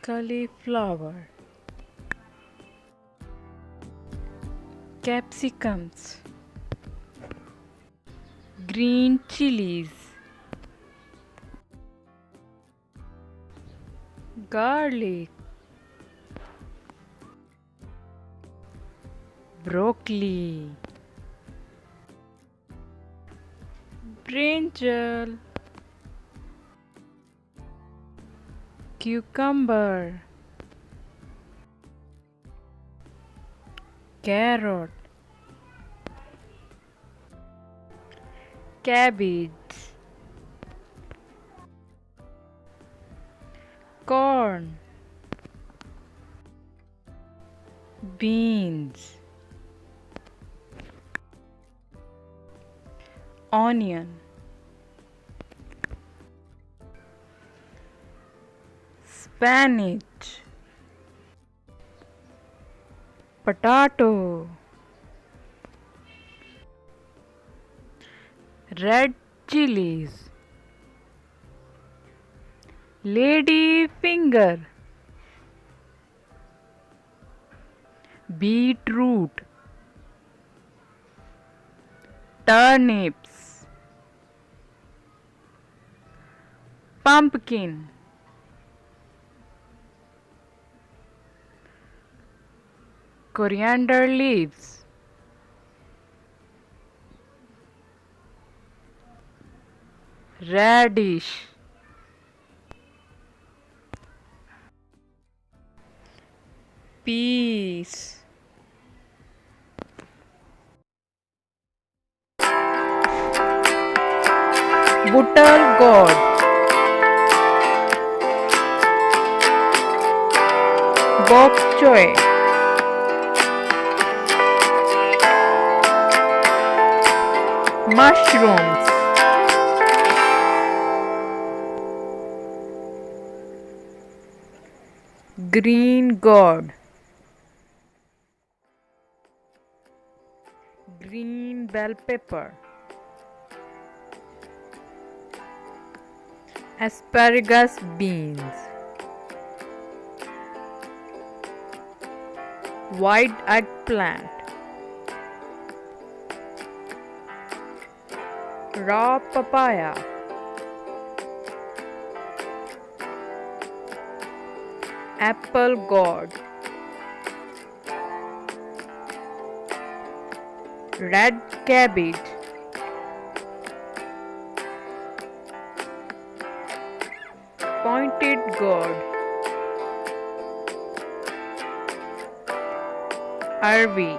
cauliflower, capsicums, green chilies, garlic, broccoli, brinjal, cucumber, carrot, cabbage, corn, beans, onion, spinach, potato, red chilies, lady finger, beetroot, turnips, pumpkin, coriander leaves, radish, peas, butcher gourd, bok choy, mushrooms, green gourd, green bell pepper, asparagus beans, white eggplant, raw papaya, apple gourd, red cabbage, pointed gourd, Arby,